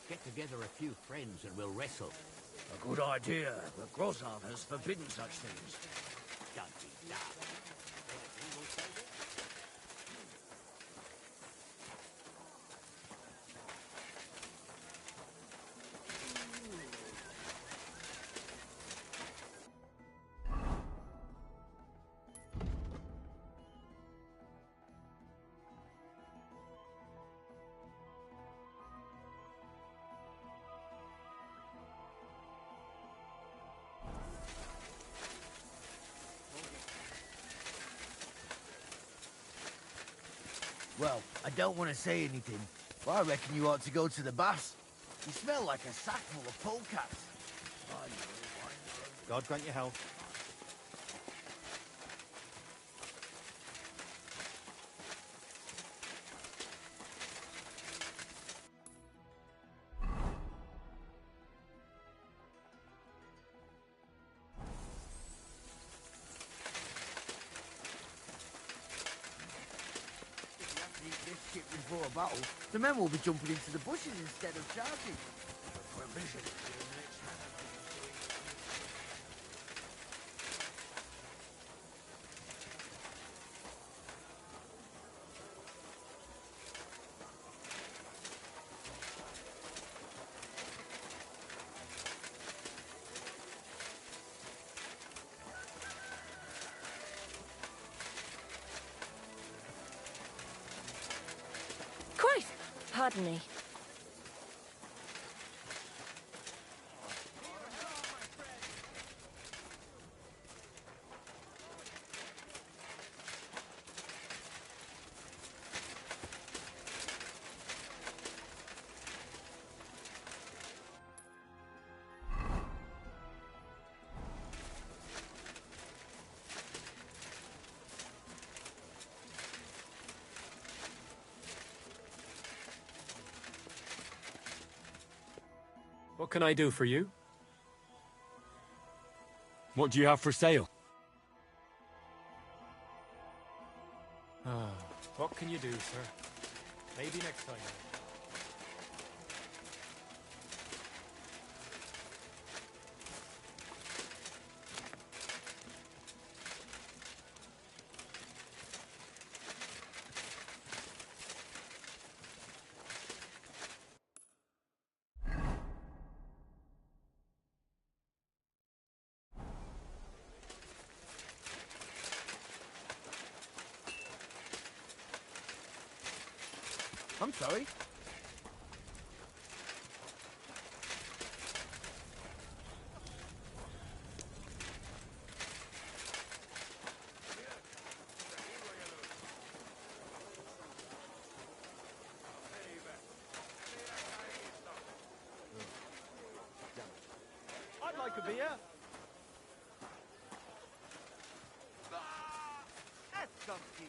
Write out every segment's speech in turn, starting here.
Get together a few friends and we'll wrestle. A good idea, but Grozov has forbidden such things. Don't be daft. Well, I don't want to say anything, but I reckon you ought to go to the baths. You smell like a sack full of polecats. God grant you health. Shit before a battle, the men will be jumping into the bushes instead of charging. Pardon me. What can I do for you? What do you have for sale? What can you do, sir? Maybe next time. I'm sorry. I'd like a beer. That's something.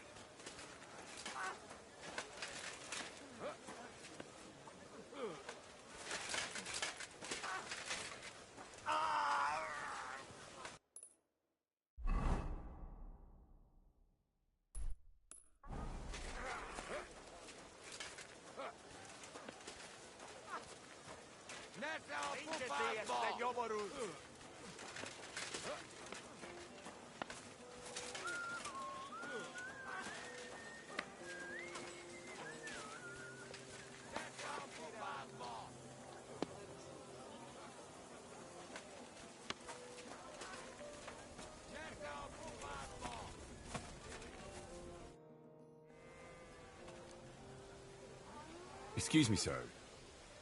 Excuse me, sir.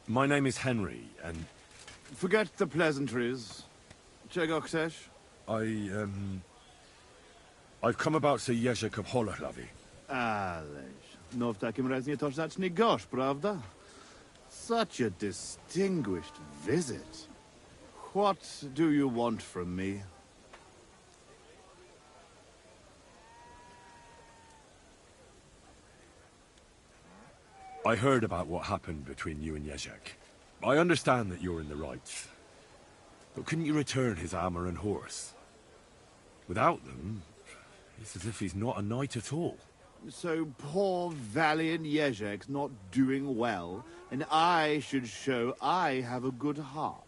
My name is Henry, and Forget the pleasantries. Czego chcesz? I've come about Sir Jerzy Kopholachlavi. Ależ, no w takim razie to zacznij gorzz, prawda? Such a distinguished visit. What do you want from me? I heard about what happened between you and Jezek. I understand that you're in the right. But couldn't you return his armor and horse? Without them, it's as if he's not a knight at all. So poor valiant Jezek's not doing well, and I should show I have a good heart.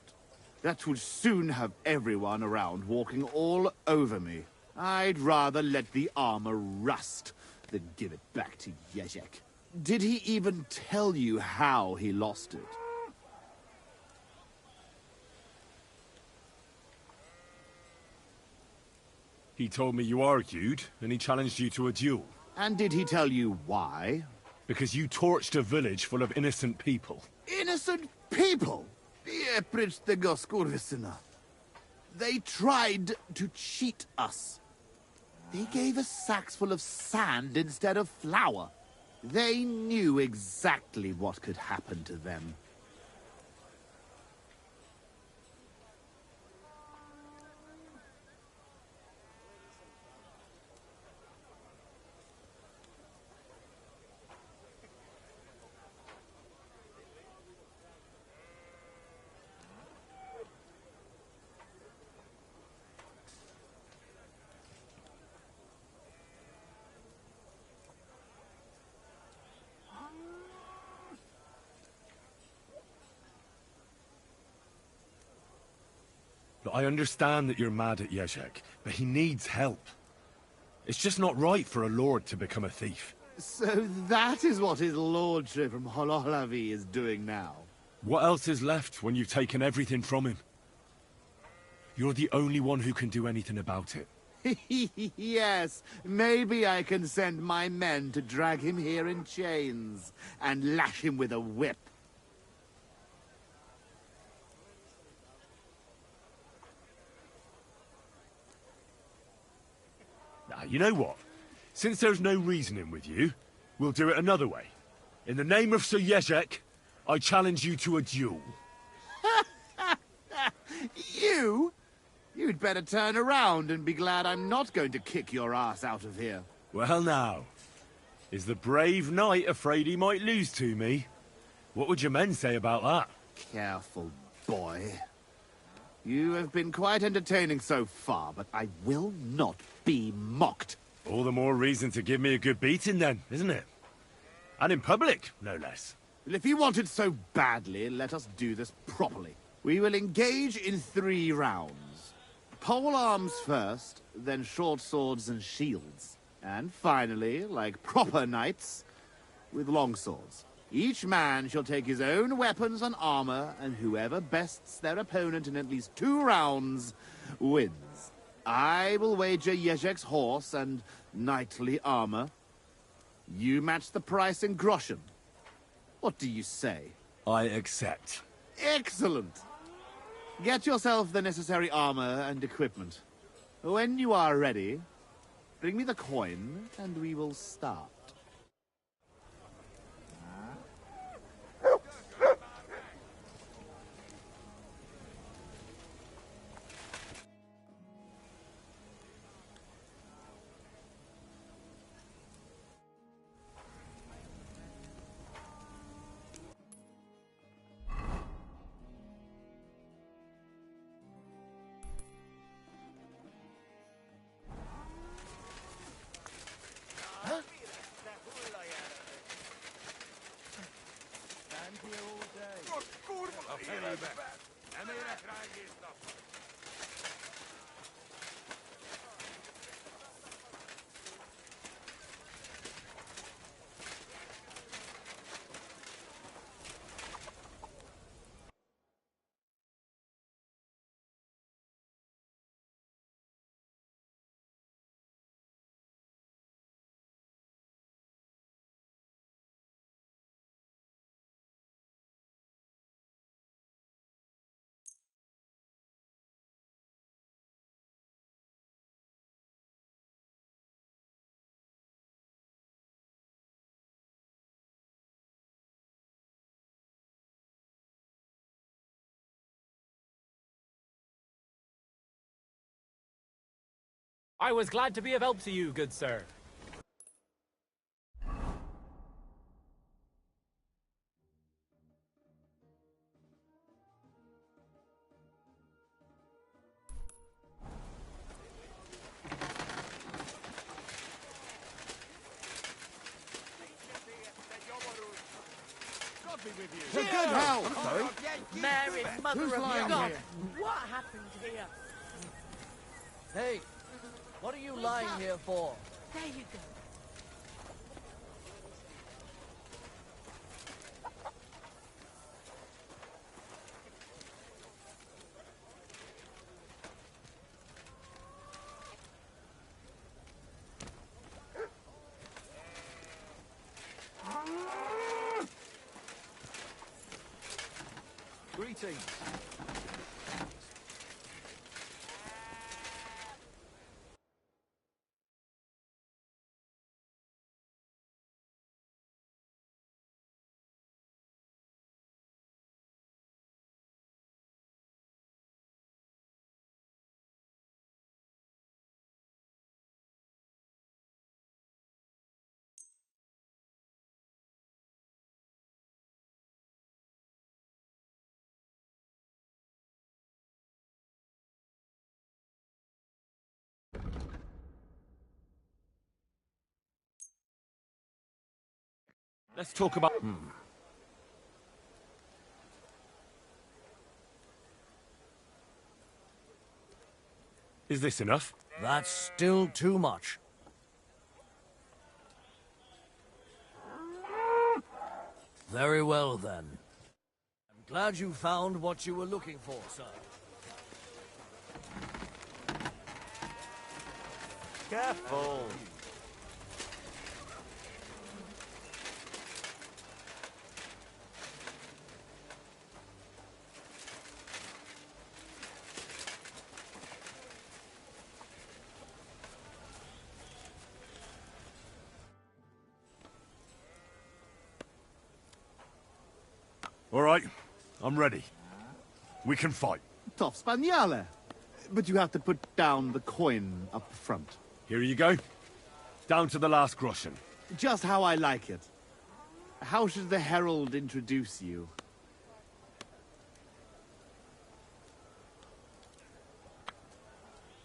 That would soon have everyone around walking all over me. I'd rather let the armor rust than give it back to Jezek. Did he even tell you how he lost it? He told me you argued, and he challenged you to a duel. And did he tell you why? Because you torched a village full of innocent people. Innocent people? They tried to cheat us. They gave us sacks full of sand instead of flour. They knew exactly what could happen to them. Look, I understand that you're mad at Jezek, but he needs help. It's just not right for a lord to become a thief. So that is what his lordship from Hololavi is doing now. What else is left when you've taken everything from him? You're the only one who can do anything about it. Yes, maybe I can send my men to drag him here in chains and lash him with a whip. Now, you know what? Since there's no reasoning with you, we'll do it another way. In the name of Sir Jezek, I challenge you to a duel. You? You'd better turn around and be glad I'm not going to kick your ass out of here. Well now, is the brave knight afraid he might lose to me? What would your men say about that? Careful, boy. You have been quite entertaining so far, but I will not be mocked. All the more reason to give me a good beating then, isn't it? And in public, no less. Well, if you want it so badly, let us do this properly. We will engage in 3 rounds. Pole arms first, then short swords and shields. And finally, like proper knights, with long swords. Each man shall take his own weapons and armor, and whoever bests their opponent in at least 2 rounds wins. I will wager Jezek's horse and knightly armor. You match the price in groschen. What do you say? I accept. Excellent! Get yourself the necessary armor and equipment. When you are ready, bring me the coin, and we will start. I was glad to be of help to you, good sir. For good health! Sorry? Mary, mother Who's of lying God, here? what happened here? Hey, what are you lying here for? There you go. Greetings. Let's talk about... Is this enough? That's still too much. Very well, then. I'm glad you found what you were looking for, sir. Careful. All right, I'm ready. We can fight. Top Spaniale. But you have to put down the coin up front. Here you go. Down to the last groschen. Just how I like it. How should the herald introduce you?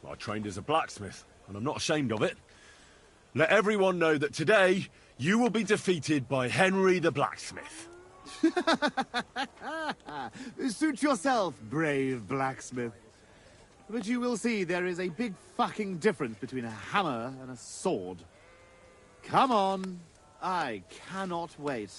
I trained as a blacksmith, and I'm not ashamed of it. Let everyone know that today, you will be defeated by Henry the blacksmith. Suit yourself, brave blacksmith. But you will see there is a big fucking difference between a hammer and a sword. Come on. I cannot wait.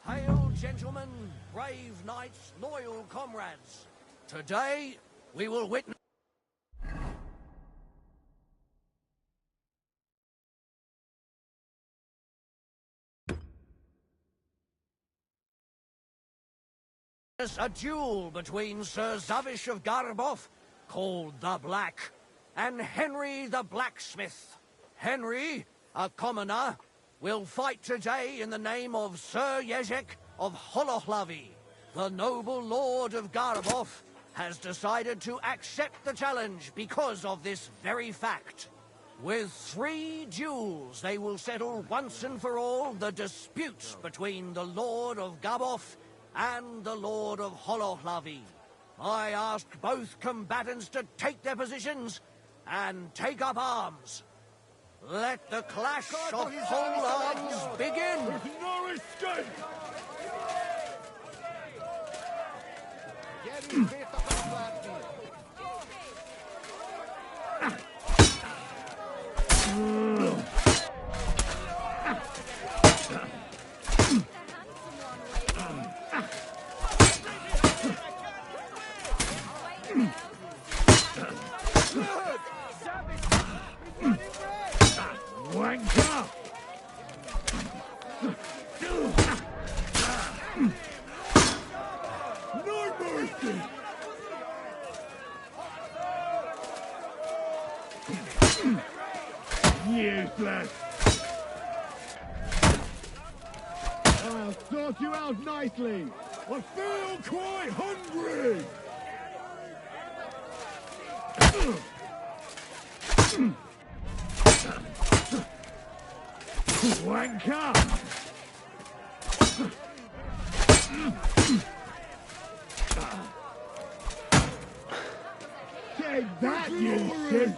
Hail, gentlemen, brave knights, loyal comrades. Today, we will witness a duel between Sir Zavish of Garbov, called the Black, and Henry the Blacksmith. Henry, a commoner, will fight today in the name of Sir Jezek of Holohlavi. The noble lord of Garbov has decided to accept the challenge because of this very fact. With 3 duels, they will settle once and for all the dispute between the Lord of Garbov and the Lord of Holohlavi. I ask both combatants to take their positions and take up arms. Let the clash of whole arms begin! No escape! Wanker! No mercy! Useless! I'll sort you out nicely! I feel quite hungry! Wanker! Take that, you shit!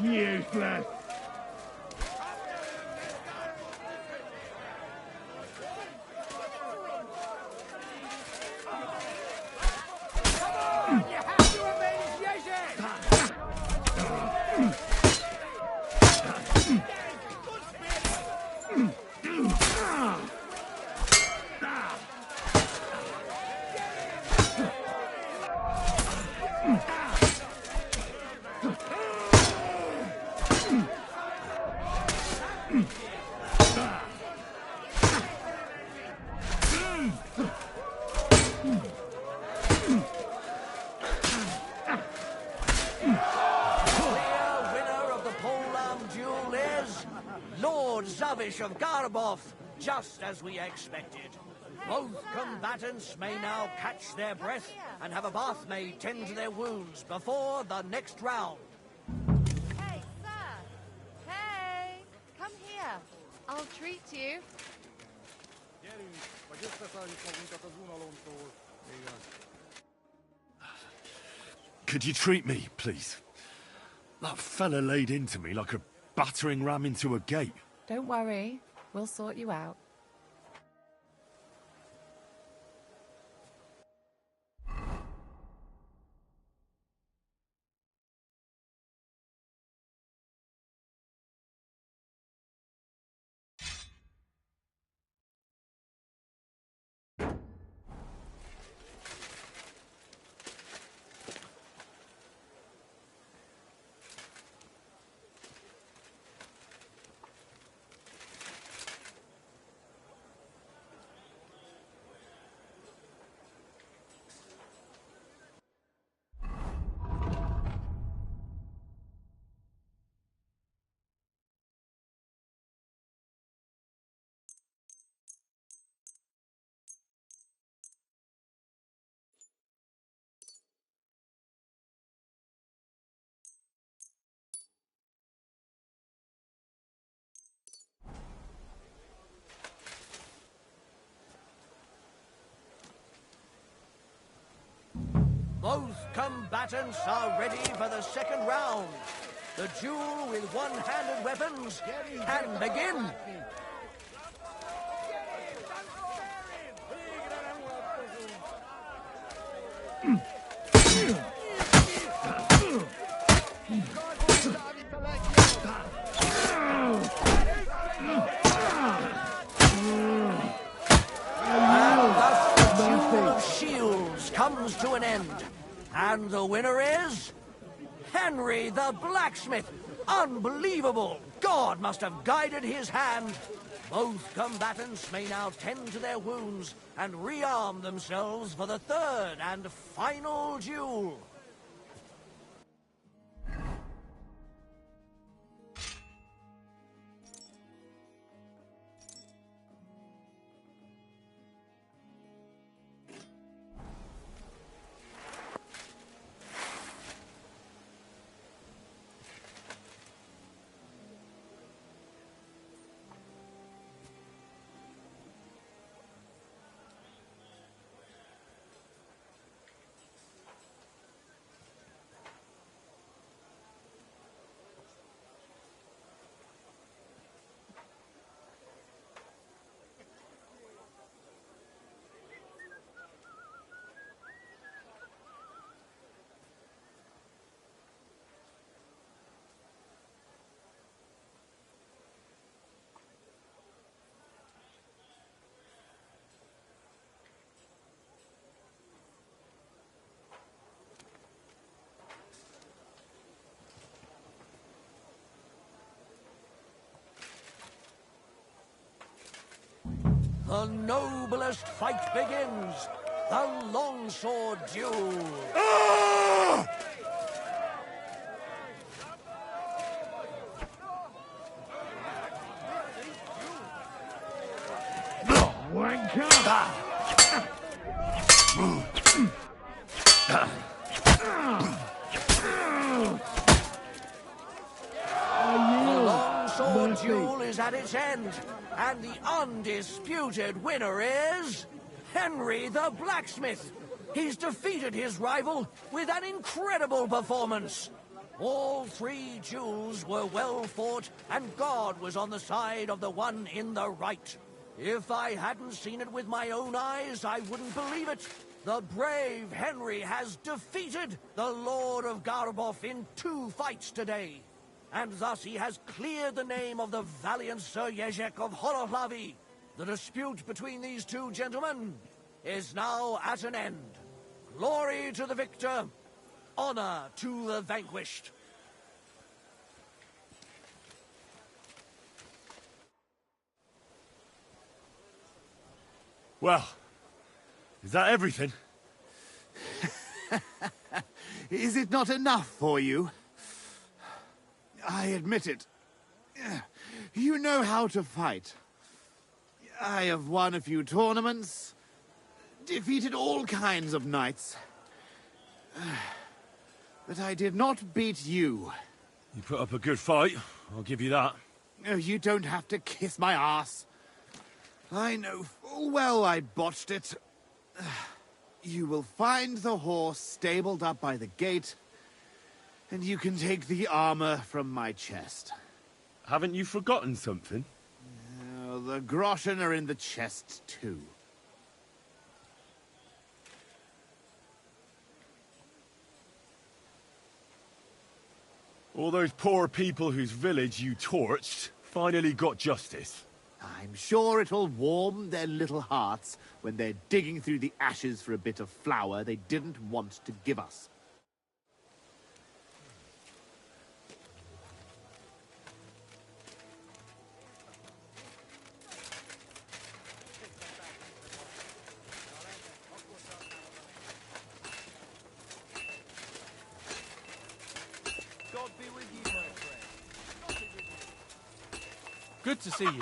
Useless. Of Garbov, just as we expected. Both combatants may now catch their breath and have a bath maid tend to their wounds before the next round. Hey, sir! Hey! Come here. I'll treat you. Could you treat me, please? That fella laid into me like a battering ram into a gate. Don't worry. We'll sort you out. Both combatants are ready for the second round. The duel with one-handed weapons can begin. Comes to an end. And the winner is Henry the Blacksmith. Unbelievable! God must have guided his hand. Both combatants may now tend to their wounds and rearm themselves for the third and final duel. The noblest fight begins. The longsword duel. wanker! The long sword duel is at its end, and the undisputed winner is Henry the Blacksmith. He's defeated his rival with an incredible performance. All three duels were well fought, and God was on the side of the one in the right. If I hadn't seen it with my own eyes, I wouldn't believe it. The brave Henry has defeated the Lord of Garboff in 2 fights today. And thus he has cleared the name of the valiant Sir Jezek of Holohlavi. The dispute between these two gentlemen is now at an end. Glory to the victor, honor to the vanquished. Well, is that everything? Is it not enough for you? I admit it. You know how to fight. I have won a few tournaments, defeated all kinds of knights. But I did not beat you. You put up a good fight, I'll give you that. Oh, you don't have to kiss my ass. I know full well I botched it. You will find the horse stabled up by the gate, and you can take the armor from my chest. Haven't you forgotten something? Oh, the groschen are in the chest too. All those poor people whose village you torched finally got justice. I'm sure it'll warm their little hearts when they're digging through the ashes for a bit of flour they didn't want to give us. God be with you, my friend. Good to see you.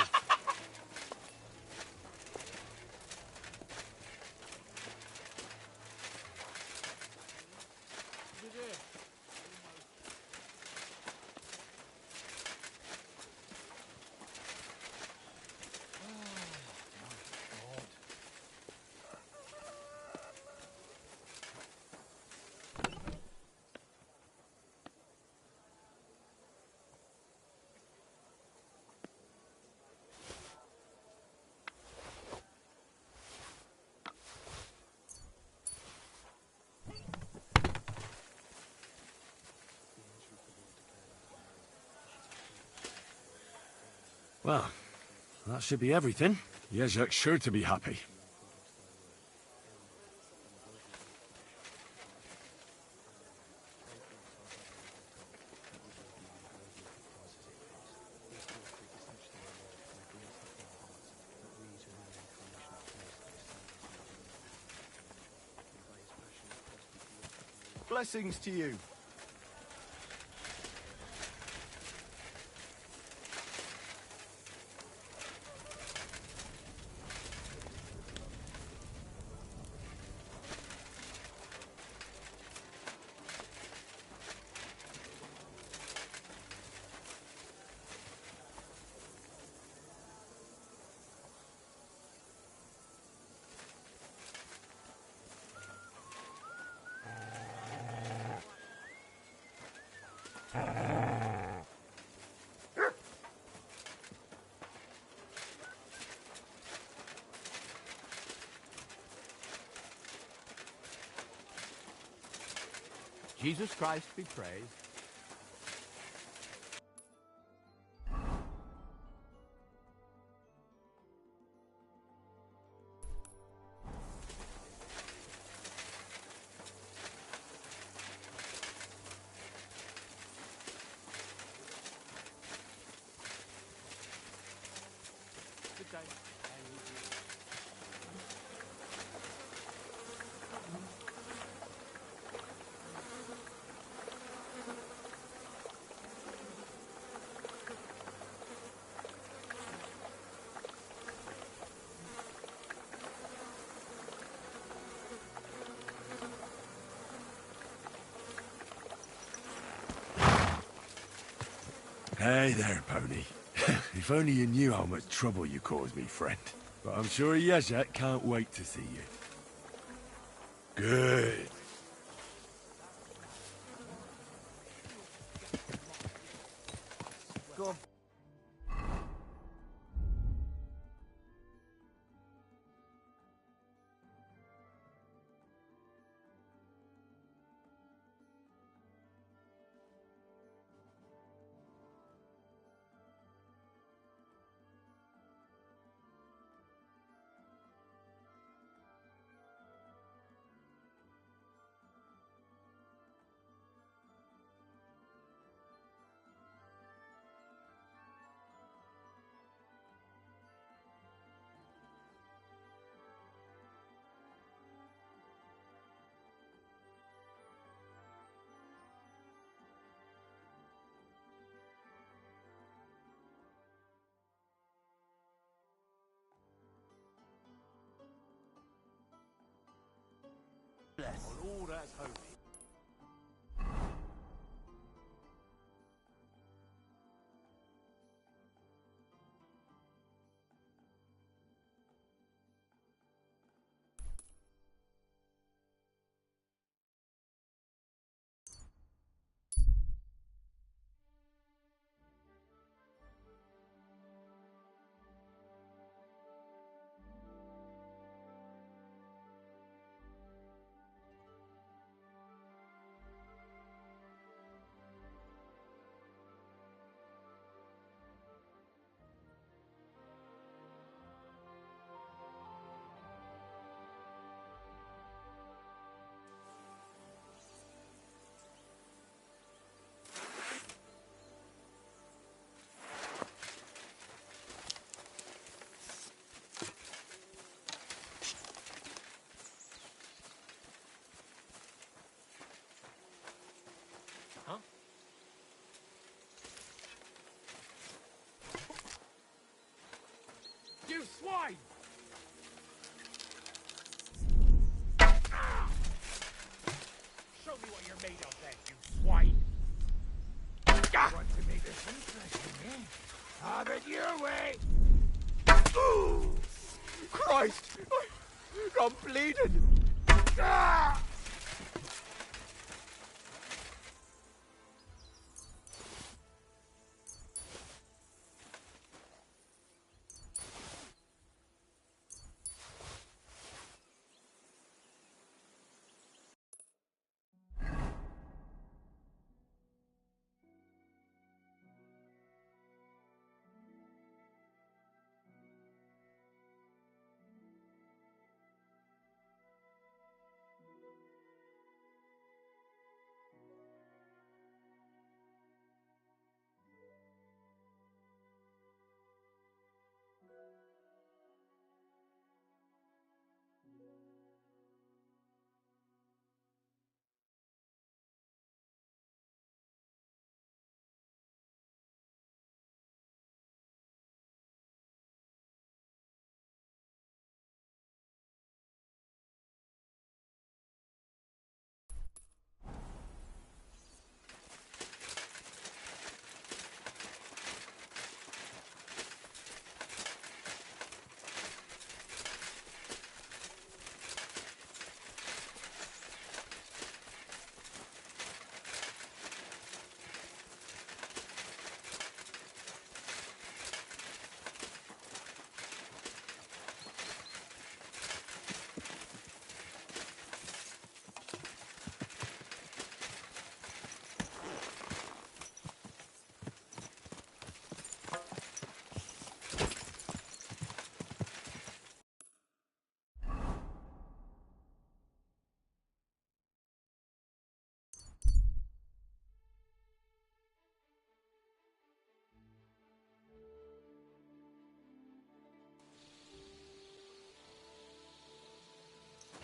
Well, that should be everything. Jezek's sure to be happy. Blessings to you. Jesus Christ be praised. Hey there, pony. If only you knew how much trouble you caused me, friend. But I'm sure Yezhak can't wait to see you. Good. Go. On all that's holy. You swine! Show me what you're made of then, you swine! Want to make this interesting, eh? Have it your way! Ooh! Christ! I'm bleeding! Ah!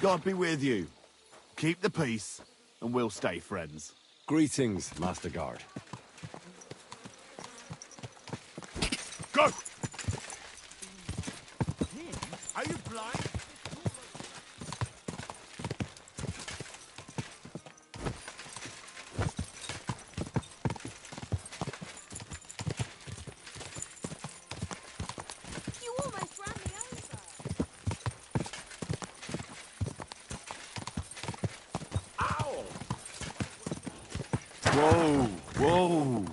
God be with you. Keep the peace, and we'll stay friends. Greetings, Master Guard. Go! Are you blind? Whoa, whoa.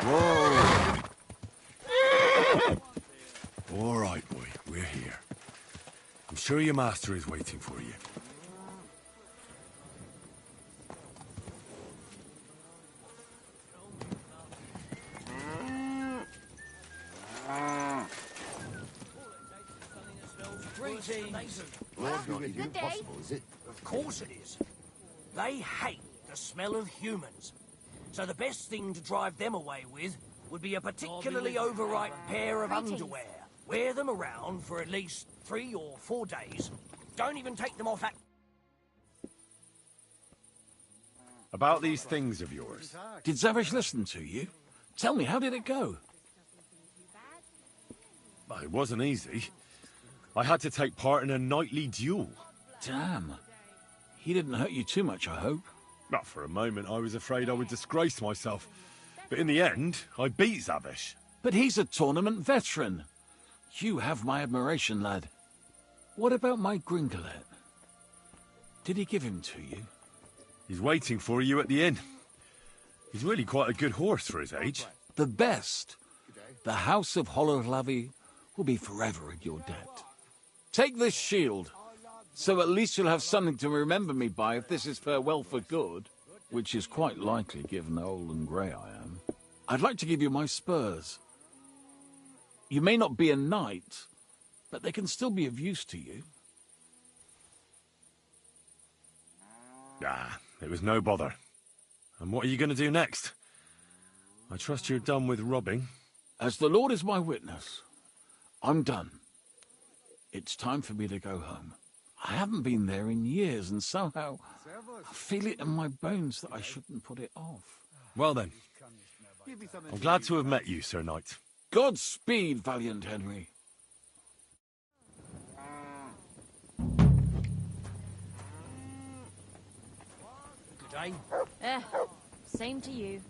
Whoa! All right, boy, we're here. I'm sure your master is waiting for you. Greetings. Lord's not even possible, is it? Of course it is. They hate the smell of humans. So the best thing to drive them away with would be a particularly overripe pair of underwear. Wear them around for at least 3 or 4 days. Don't even take them off at... About these things of yours. Did Zavish listen to you? Tell me, how did it go? Well, it wasn't easy. I had to take part in a nightly duel. Damn. He didn't hurt you too much, I hope. Not for a moment, I was afraid I would disgrace myself. But in the end, I beat Zavish. But he's a tournament veteran. You have my admiration, lad. What about my Gringolet? Did he give him to you? He's waiting for you at the inn. He's really quite a good horse for his age. The best. The House of Hollowlavy will be forever at your debt. Take this shield, so at least you'll have something to remember me by if this is farewell for good, which is quite likely given how old and grey I am. I'd like to give you my spurs. You may not be a knight, but they can still be of use to you. Ah, it was no bother. And what are you going to do next? I trust you're done with robbing. As the Lord is my witness, I'm done. It's time for me to go home. I haven't been there in years, and somehow I feel it in my bones that I shouldn't put it off. Well then, I'm glad to have met you, Sir Knight. Godspeed, valiant Henry. Good day. Same to you.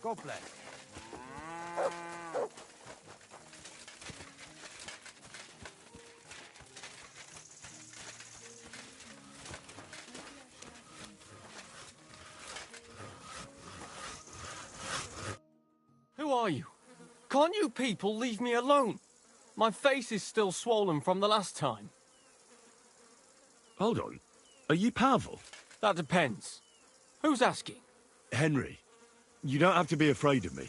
God bless. Who are you? Can't you people leave me alone? My face is still swollen from the last time. Hold on. Are you Pavel? That depends. Who's asking? Henry, you don't have to be afraid of me.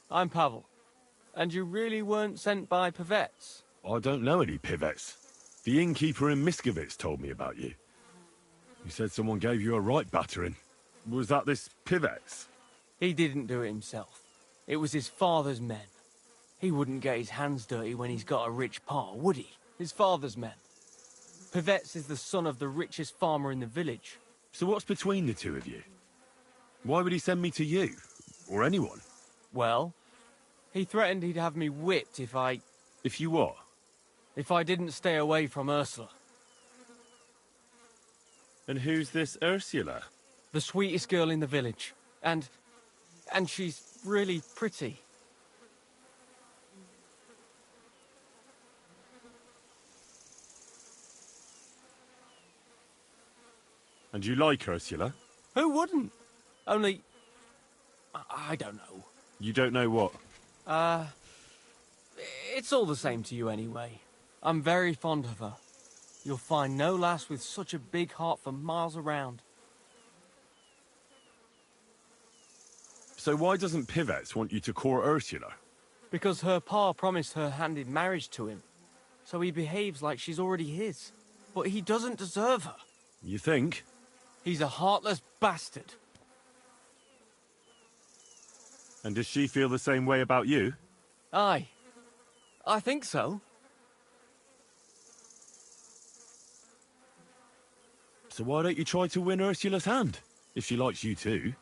I'm Pavel. And you really weren't sent by Pivets? I don't know any Pivets. The innkeeper in Miskovitz told me about you. He said someone gave you a right battering. Was that this Pivets? He didn't do it himself. It was his father's men. He wouldn't get his hands dirty when he's got a rich pa, would he? His father's men. Pivets is the son of the richest farmer in the village. So what's between the two of you? Why would he send me to you? Or anyone? Well, he threatened he'd have me whipped if I... If you what? If I didn't stay away from Ursula. And who's this Ursula? The sweetest girl in the village. And she's really pretty. And you like Ursula? Who wouldn't? Only... I don't know. You don't know what? It's all the same to you anyway. I'm very fond of her. You'll find no lass with such a big heart for miles around. So why doesn't Pivets want you to court Ursula? Because her pa promised her hand in marriage to him. So he behaves like she's already his. But he doesn't deserve her. You think? He's a heartless bastard. And does she feel the same way about you? Aye. I think so. So why don't you try to win Ursula's hand? If she likes you too.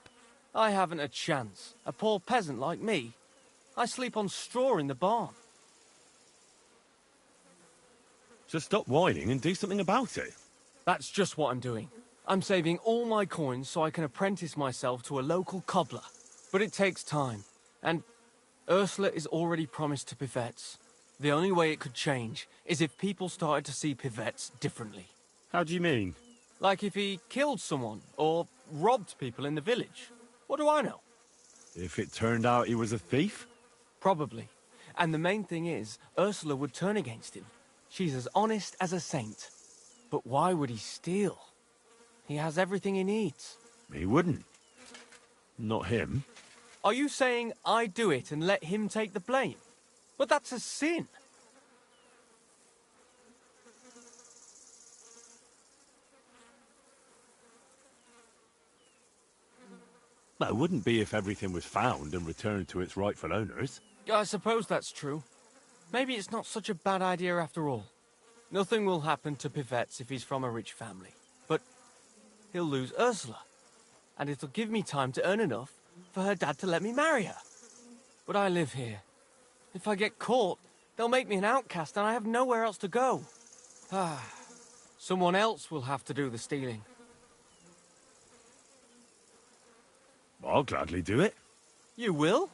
I haven't a chance. A poor peasant like me. I sleep on straw in the barn. So stop whining and do something about it. That's just what I'm doing. I'm saving all my coins so I can apprentice myself to a local cobbler. But it takes time. And Ursula is already promised to Pivets. The only way it could change is if people started to see Pivets differently. How do you mean? Like if he killed someone or robbed people in the village. What do I know? If it turned out he was a thief? Probably. And the main thing is, Ursula would turn against him. She's as honest as a saint. But why would he steal? He has everything he needs. He wouldn't. Not him. Are you saying I do it and let him take the blame? But that's a sin. That wouldn't be if everything was found and returned to its rightful owners. I suppose that's true. Maybe it's not such a bad idea after all. Nothing will happen to Pivets if he's from a rich family. But he'll lose Ursula. And it'll give me time to earn enough for her dad to let me marry her. But I live here. If I get caught, they'll make me an outcast and I have nowhere else to go. Someone else will have to do the stealing. I'll gladly do it. You will?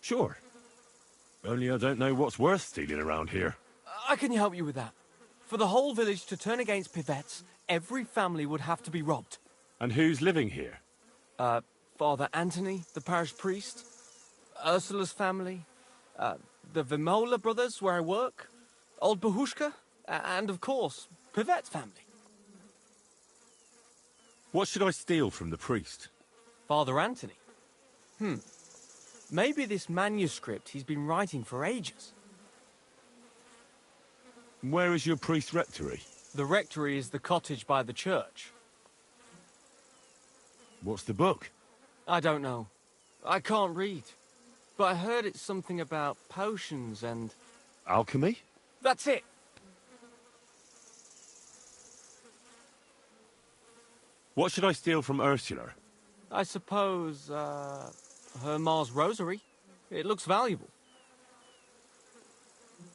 Sure. Only I don't know what's worth stealing around here. I can help you with that. For the whole village to turn against Pivets, every family would have to be robbed. And who's living here? Father Anthony, the parish priest, Ursula's family, the Vimola brothers where I work, old Bahushka, and of course, Pivet's family. What should I steal from the priest? Father Anthony? Maybe this manuscript he's been writing for ages. Where is your priest's rectory? The rectory is the cottage by the church. What's the book? I don't know. I can't read. But I heard it's something about potions and... Alchemy? That's it! What should I steal from Ursula? I suppose, her Ma's rosary. It looks valuable.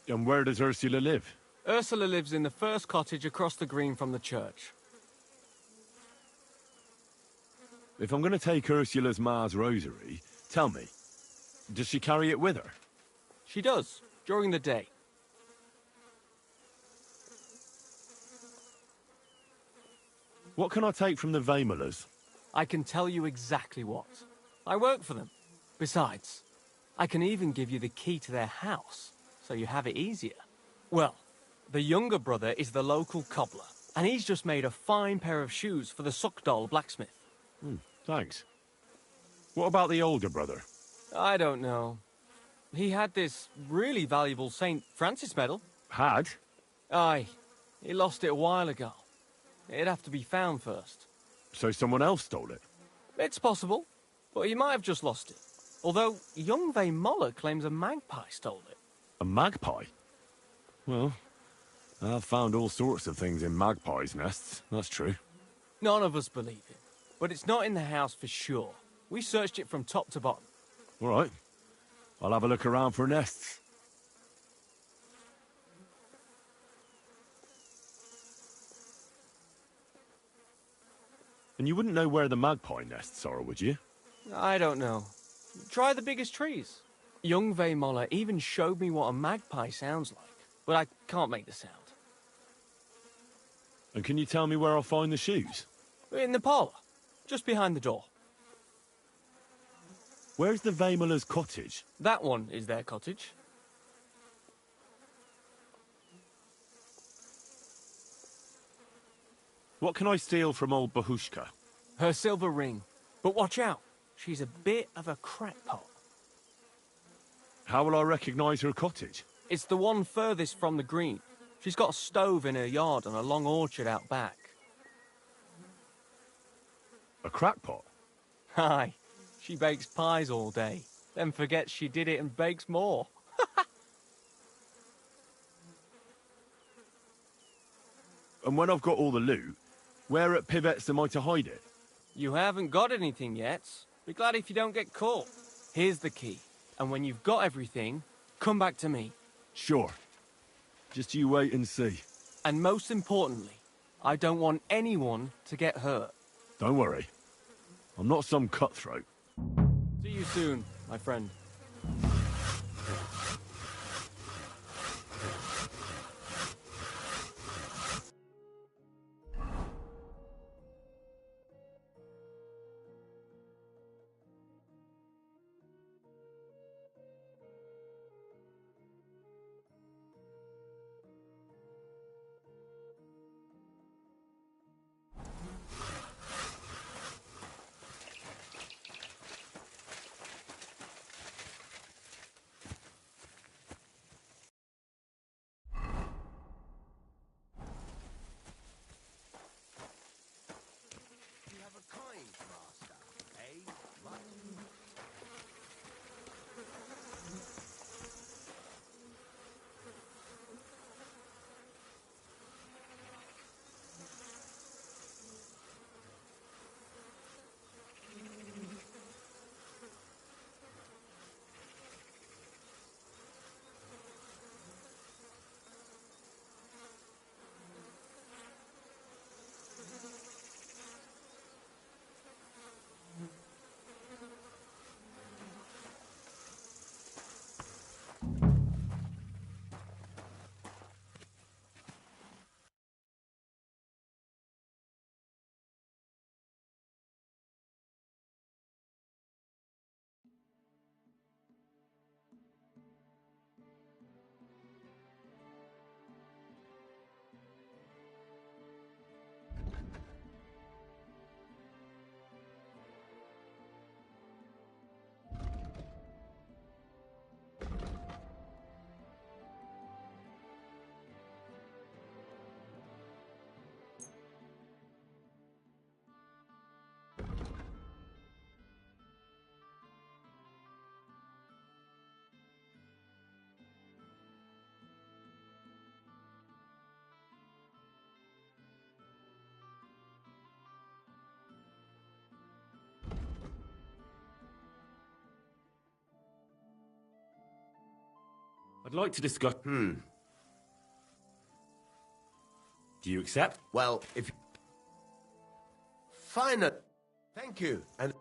And where does Ursula live? Ursula lives in the first cottage across the green from the church. If I'm going to take Ursula's Ma's rosary, tell me, Does she carry it with her? She does, during the day. What can I take from the Vaemolers? I can tell you exactly what. I work for them. Besides, I can even give you the key to their house, so you have it easier. Well, the younger brother is the local cobbler, and he's just made a fine pair of shoes for the Suckdoll blacksmith. Thanks. What about the older brother? I don't know. He had this really valuable St. Francis medal. Had? Aye. He lost it a while ago. It'd have to be found first. So someone else stole it? It's possible, but he might have just lost it. Although, young Vaemola claims a magpie stole it. A magpie? Well, I've found all sorts of things in magpies' nests, that's true. None of us believe it, but it's not in the house for sure. We searched it from top to bottom. All right. I'll have a look around for nests. And you wouldn't know where the magpie nests are, would you? I don't know. Try the biggest trees. Young Vaemola even showed me what a magpie sounds like, but I can't make the sound. And can you tell me where I'll find the shoes? In the parlour, just behind the door. Where's the Vaemolers' cottage? That one is their cottage. What can I steal from old Bahushka? Her silver ring. But watch out, she's a bit of a crackpot. How will I recognise her cottage? It's the one furthest from the green. She's got a stove in her yard and a long orchard out back. A crackpot? Aye. She bakes pies all day, then forgets she did it and bakes more. And when I've got all the loot, where at Pivet's am I to hide it? You haven't got anything yet. Be glad if you don't get caught. Here's the key. And when you've got everything, come back to me. Sure. Just you wait and see. And most importantly, I don't want anyone to get hurt. Don't worry. I'm not some cutthroat. See you soon, my friend. I'd like to discuss... Do you accept? Well, if... Fine. Thank you. And...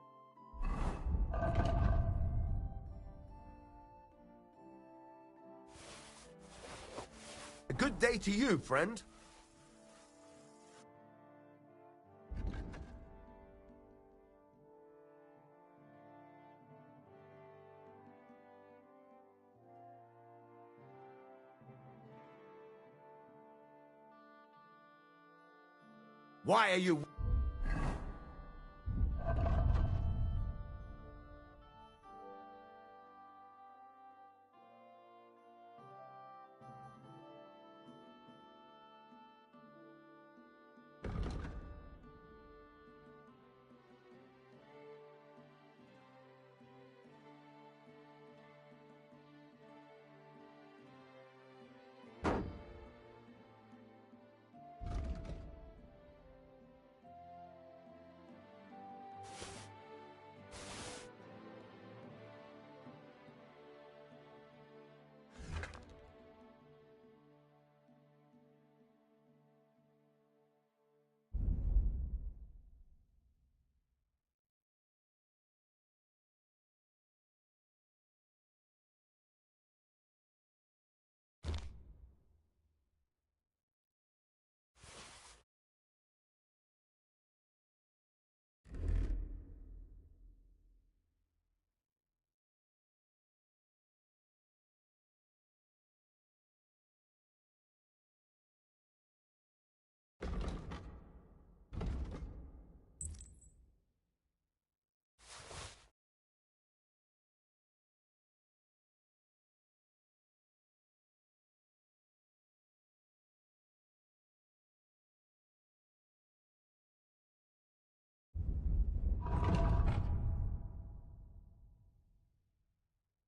Good day to you, friend. Why are you...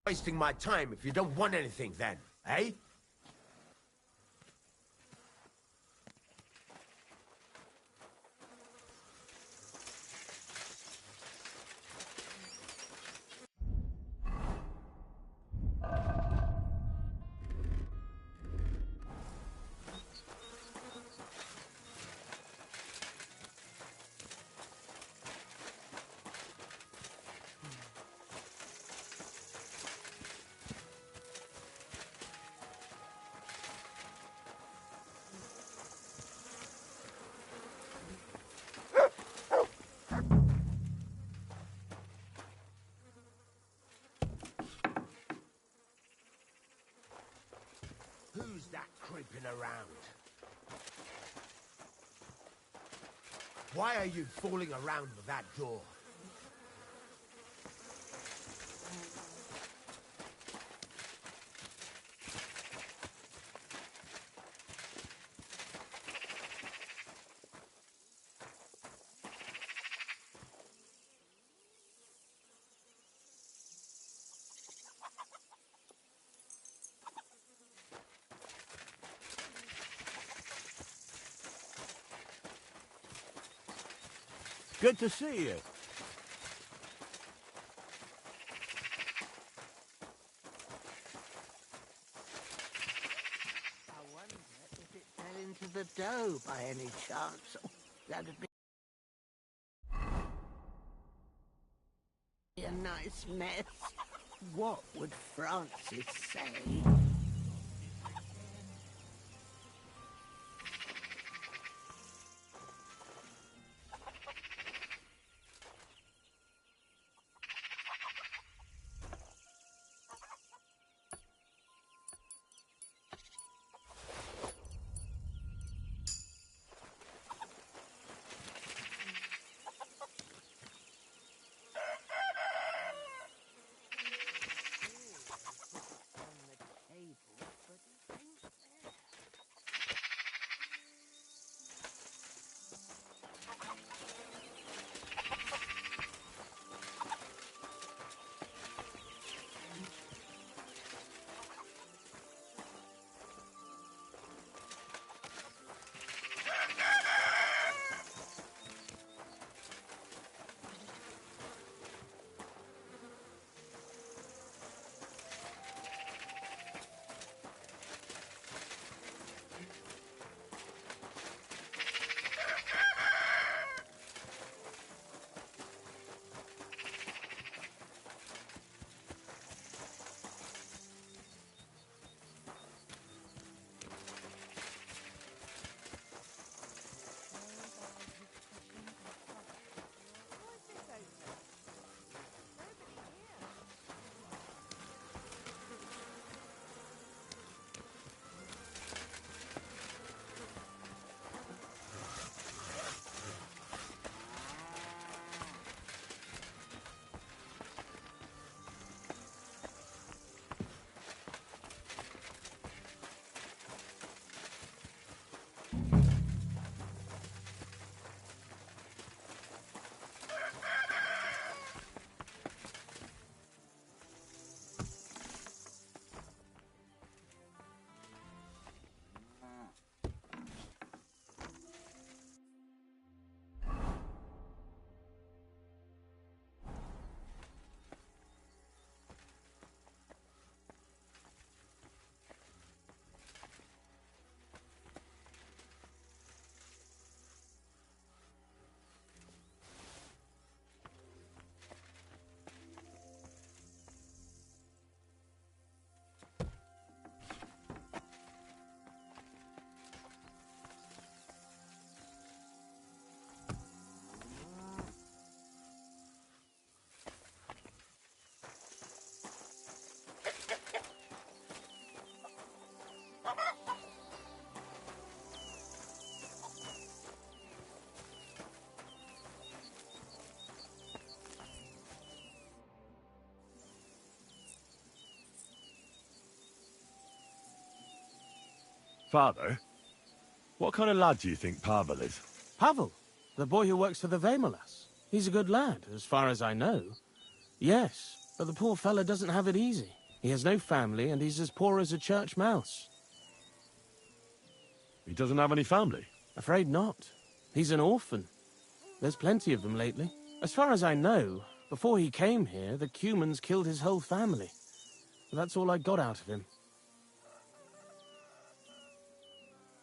Wasting my time if you don't want anything then, eh? Who's that creeping around? Why are you fooling around with that door? Good to see you. I wonder if it fell into the dough by any chance. That'd be a nice mess. What would Francis say? Father, what kind of lad do you think Pavel is? Pavel, the boy who works for the Vemolas. He's a good lad, as far as I know. Yes, but the poor fella doesn't have it easy. He has no family, and he's as poor as a church mouse. He doesn't have any family? Afraid not. He's an orphan. There's plenty of them lately. As far as I know, before he came here, the Cumans killed his whole family. That's all I got out of him.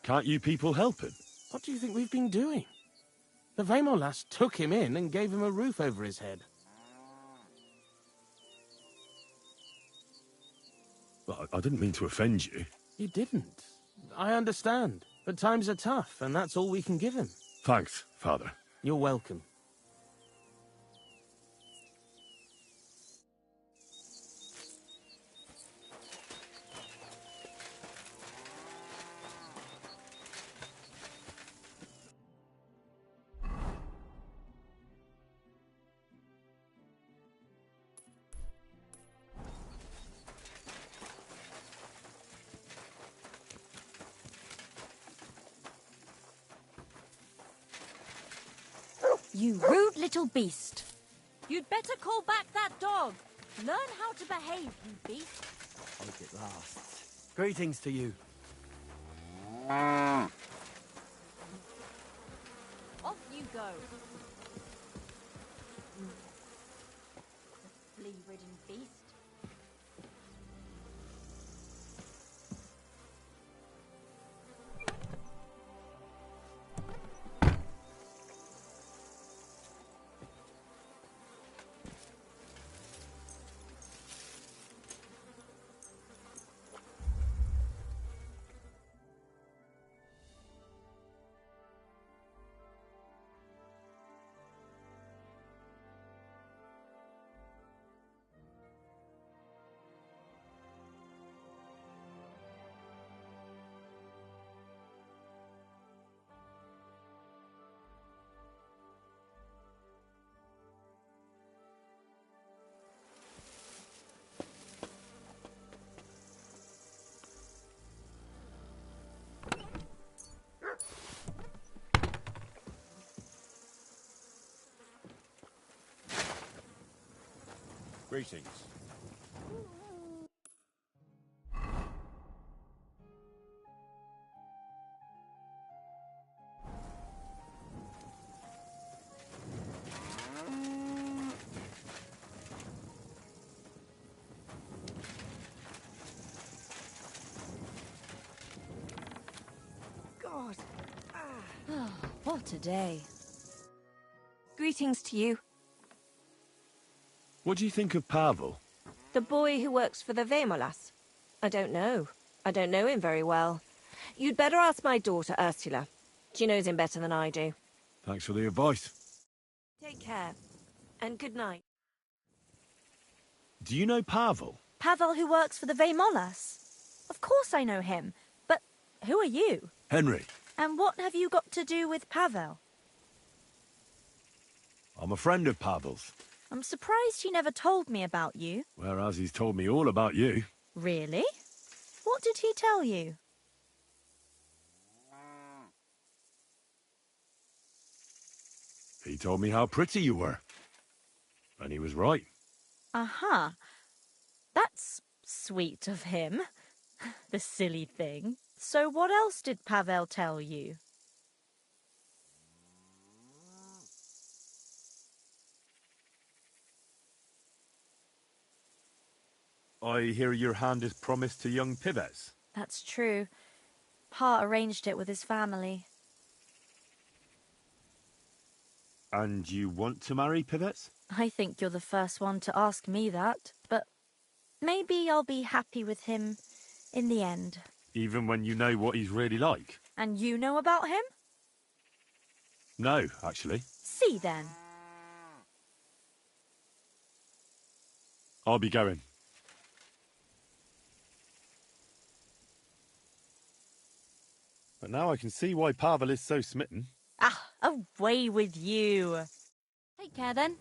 Can't you people help him? What do you think we've been doing? The Vemolas took him in and gave him a roof over his head. Well, I didn't mean to offend you. You didn't. I understand. But times are tough, and that's all we can give him. Thanks, Father. You're welcome. You rude little beast. You'd better call back that dog. Learn how to behave, you beast. Hope it lasts. Greetings to you. Off you go. Flea-ridden beast. Greetings. God. Oh, what a day. Greetings to you. What do you think of Pavel? The boy who works for the Vemolas. I don't know. I don't know him very well. You'd better ask my daughter, Ursula. She knows him better than I do. Thanks for the advice. Take care. And good night. Do you know Pavel? Pavel who works for the Vemolas? Of course I know him. But who are you? Henry. And what have you got to do with Pavel? I'm a friend of Pavel's. I'm surprised he never told me about you. Whereas he's told me all about you. Really? What did he tell you? He told me how pretty you were. And he was right. Uh-huh. That's sweet of him. The silly thing. So what else did Pavel tell you? I hear your hand is promised to young Pivets. That's true. Pa arranged it with his family. And you want to marry Pivets? I think you're the first one to ask me that, but maybe I'll be happy with him in the end. Even when you know what he's really like? And you know about him? No, actually. See then. I'll be going. But now I can see why Pavel is so smitten. Ah, away with you. Take care then.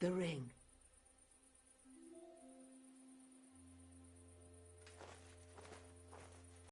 The ring.